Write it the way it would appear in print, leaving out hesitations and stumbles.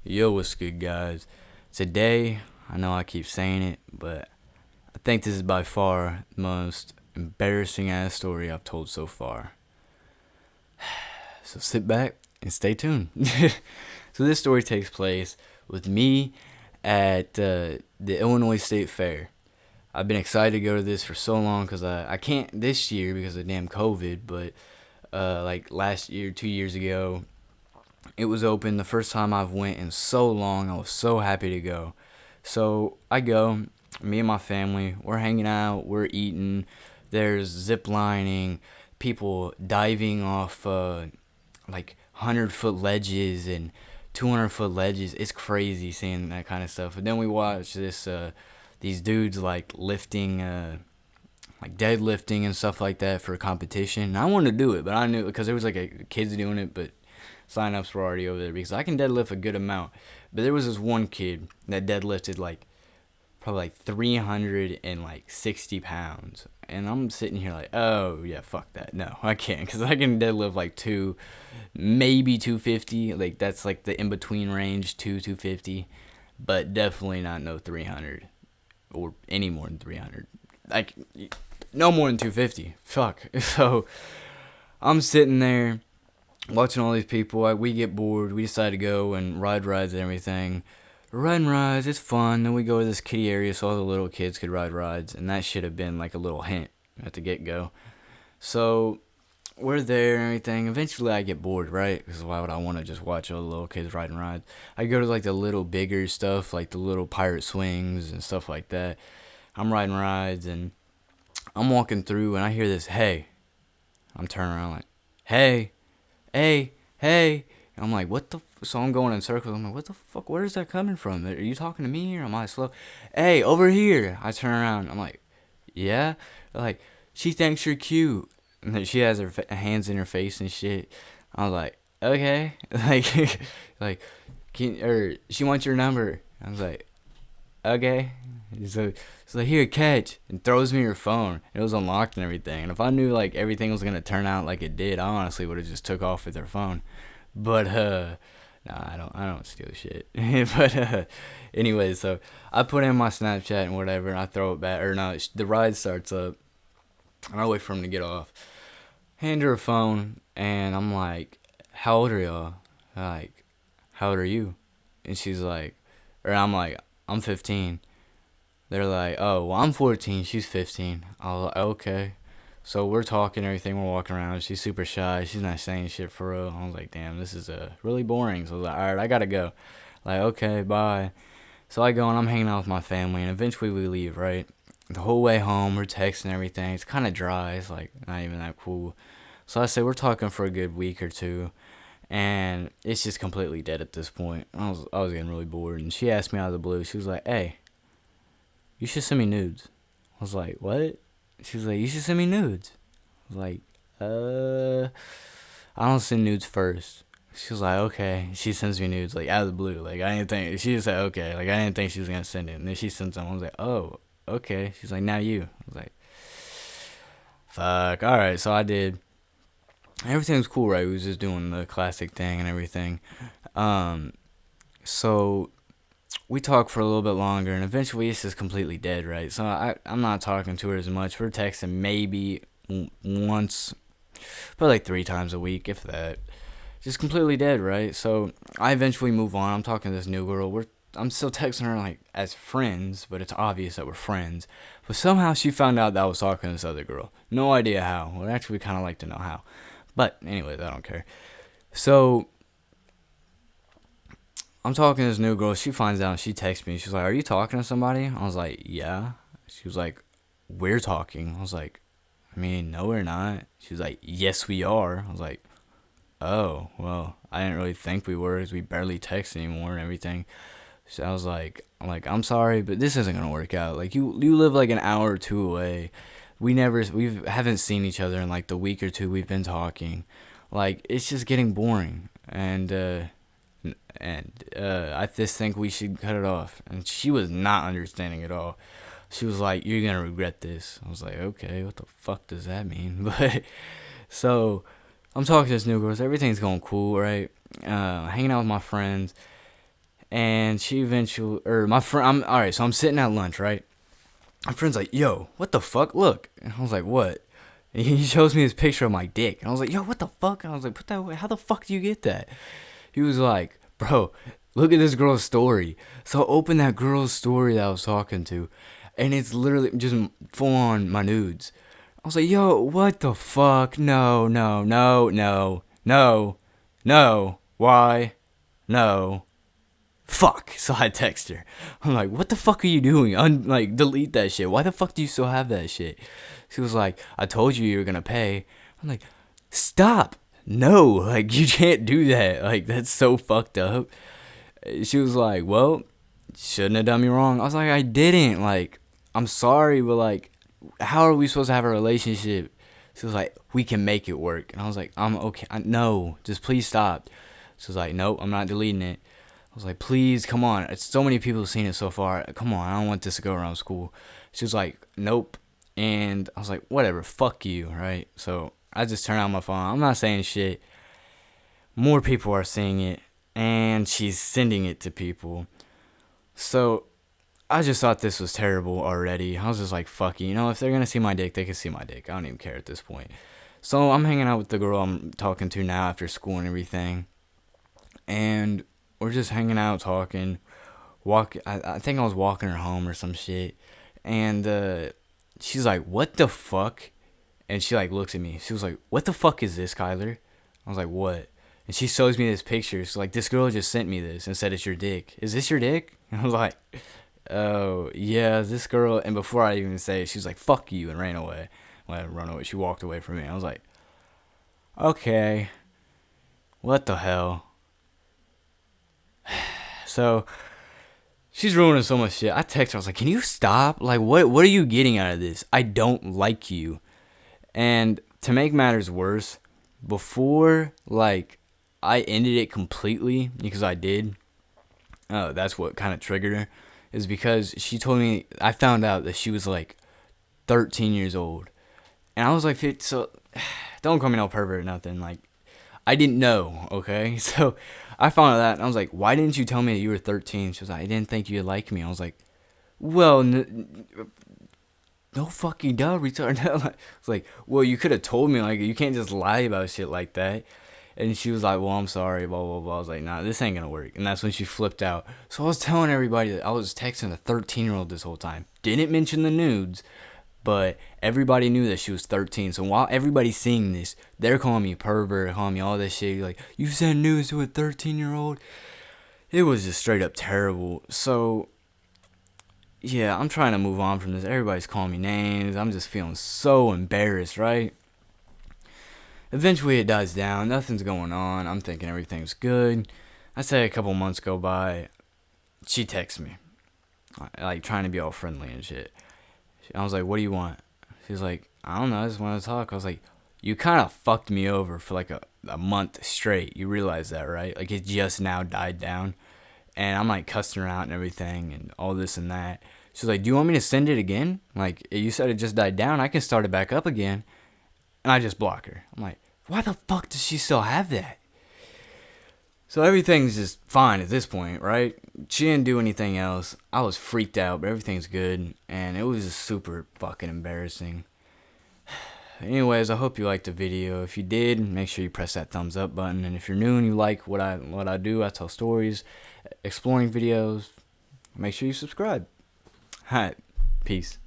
Yo, what's good, guys? Today, I know I keep saying it, but I think this is by far the most embarrassing ass story I've told so far. So sit back and stay tuned. So, this story takes place with me at the Illinois State Fair. I've been excited to go to this for so long because I can't this year because of damn COVID, but like last year, 2 years ago, it was open the first time I've went in so long. I was so happy to go. So I go, me and my family, we're hanging out, we're eating. There's zip lining, people diving off like 100-foot ledges and 200-foot ledges. It's crazy seeing that kind of stuff. And then we watch these dudes like lifting, like deadlifting and stuff like that for a competition. And I wanted to do it, but I knew because there was like kids doing it, but signups were already over there because I can deadlift a good amount. But there was this one kid that deadlifted like probably like 360 pounds. And I'm sitting here like, oh, yeah, fuck that. No, I can't because I can deadlift like maybe 250. Like that's like the in-between range, 250. But definitely not no 300 or any more than 300. Like no more than 250. Fuck. So I'm sitting there watching all these people. Like, we get bored. We decide to go and ride rides and everything. Riding rides, it's fun. Then we go to this kiddie area so all the little kids could ride rides. And that should have been like a little hint at the get-go. So we're there and everything. Eventually I get bored, right? Because why would I want to just watch all the little kids riding rides? I go to like the little bigger stuff, like the little pirate swings and stuff like that. I'm riding rides and I'm walking through and I hear this, hey. I'm turning around like, hey. And I'm like, what the so I'm going in circles. I'm like, what the fuck? Where is that coming from? Are you talking to me or am I slow? Hey, over here. I turn around. I'm like, yeah? They're like, she thinks you're cute. And then she has her hands in her face and shit. I was like, okay. Like, she wants your number. I was like, okay. So like, here, catch, and throws me her phone. It was unlocked and everything. And if I knew like everything was gonna turn out like it did, I honestly would have just took off with her phone. But nah, I don't steal shit. But anyway, so I put in my Snapchat and whatever, and I throw it back. Or no, the ride starts up, and I wait for him to get off. Hand her a phone, and I'm like, how old are y'all? Like, how old are you? And she's like, or I'm like, I'm 15. They're like, oh, well, I'm 14. She's 15. I was like, okay. So we're talking, everything. We're walking around. She's super shy. She's not saying shit for real. I was like, damn, this is really boring. So I was like, all right, I got to go. Like, okay, bye. So I go and I'm hanging out with my family. And eventually we leave, right? The whole way home, we're texting everything. It's kind of dry. It's like not even that cool. So I say we're talking for a good week or two. And it's just completely dead at this point. I was getting really bored. And she asked me out of the blue. She was like, hey, you should send me nudes. I was like, what? She was like, you should send me nudes. I was like, I don't send nudes first. She was like, okay. She sends me nudes, like, out of the blue. Like, I didn't think, she just said, okay. Like, I didn't think she was going to send it. And then she sent some. I was like, oh, okay. She's like, now you. I was like, fuck. All right. So I did. Everything was cool, right? We was just doing the classic thing and everything. So we talk for a little bit longer, and eventually it's just completely dead, right? So I'm not talking to her as much. We're texting maybe once, but like 3 times a week, if that. Just completely dead, right? So I eventually move on. I'm talking to this new girl. I'm still texting her like as friends, but it's obvious that we're friends. But somehow she found out that I was talking to this other girl. No idea how. Would actually kind of like to know how. But anyways, I don't care. So I'm talking to this new girl. She finds out and she texts me. She's like, are you talking to somebody? I was like, yeah. She was like, we're talking. I was like, I mean, no, we're not. She was like, yes, we are. I was like, oh, well, I didn't really think we were because we barely text anymore and everything. So I was like, I'm sorry, but this isn't going to work out. Like, you live like an hour or two away. We haven't seen each other in like the week or two we've been talking. Like, it's just getting boring. And I just think we should cut it off. And she was not understanding at all. She was like, you're going to regret this. I was like, okay, what the fuck does that mean? But, so, I'm talking to this new girl. Everything's going cool, right? Hanging out with my friends. And she eventually, or my friend, all right, so I'm sitting at lunch, right? My friend's like, yo, what the fuck? Look. And I was like, what? And he shows me this picture of my dick. And I was like, yo, what the fuck? And I was like, how the fuck do you get that? He was like, bro, look at this girl's story. So I opened that girl's story that I was talking to, and it's literally just full on my nudes. I was like, yo, what the fuck? No, no, no, no, no, no. Why? No. Fuck. So I text her. I'm like, what the fuck are you doing? Like, delete that shit. Why the fuck do you still have that shit? She was like, I told you were gonna pay. I'm like, stop. No, like, you can't do that. Like, that's so fucked up. She was like, well, shouldn't have done me wrong. I was like, I didn't. Like, I'm sorry, but like, how are we supposed to have a relationship? She was like, we can make it work. And I was like, I'm okay. No, just please stop. She was like, nope, I'm not deleting it. I was like, please, come on. It's so many people have seen it so far. Come on, I don't want this to go around school. She was like, nope. And I was like, whatever, fuck you, right? So I just turned on my phone. I'm not saying shit. More people are seeing it, and she's sending it to people. So I just thought this was terrible already. I was just like, fuck it. You know, if they're going to see my dick, they can see my dick. I don't even care at this point. So I'm hanging out with the girl I'm talking to now after school and everything. And we're just hanging out, talking. I think I was walking her home or some shit. And she's like, what the fuck? And she like looks at me. She was like, what the fuck is this, Kyler? I was like, what? And she shows me this picture. She's like, this girl just sent me this and said it's your dick. Is this your dick? And I was like, oh, yeah, this girl. And before I even say it, she was like, fuck you, and ran away. Well, I didn't run away. She walked away from me. I was like, okay, what the hell? So she's ruining so much shit. I text her. I was like, can you stop? Like, what are you getting out of this? I don't like you. And to make matters worse, before, like, I ended it completely, because I did, that's what kind of triggered her, is because she told me, I found out that she was, like, 13 years old. And I was like, so, don't call me no pervert or nothing. Like, I didn't know, okay? So I found out that, and I was like, why didn't you tell me that you were 13? She was like, I didn't think you'd like me. I was like, well, no fucking duh, retard. It's like, well, you could have told me, like, you can't just lie about shit like that. And she was like, well, I'm sorry, blah, blah, blah. I was like, nah, this ain't gonna work. And that's when she flipped out. So I was telling everybody that I was texting a 13-year-old this whole time. Didn't mention the nudes, but everybody knew that she was 13. So while everybody's seeing this, they're calling me pervert, calling me all this shit. Like, you sent nudes to a 13-year-old? It was just straight up terrible. So yeah, I'm trying to move on from this. Everybody's calling me names. I'm just feeling so embarrassed, right? Eventually it dies down. Nothing's going on. I'm thinking everything's good. I say a couple months go by. She texts me, like, trying to be all friendly and shit. I was like, what do you want? She's like, I don't know, I just want to talk. I was like, you kind of fucked me over for like a month straight. You realize that, right? Like, it just now died down. And I'm like cussing her out and everything and all this and that. She's like, do you want me to send it again? Like, you said it just died down. I can start it back up again. And I just block her. I'm like, why the fuck does she still have that? So everything's just fine at this point, right? She didn't do anything else. I was freaked out, but everything's good. And it was just super fucking embarrassing. Anyways, I hope you liked the video. If you did, make sure you press that thumbs up button. And if you're new and you like what I do, I tell stories, exploring videos, make sure you subscribe. Alright, peace.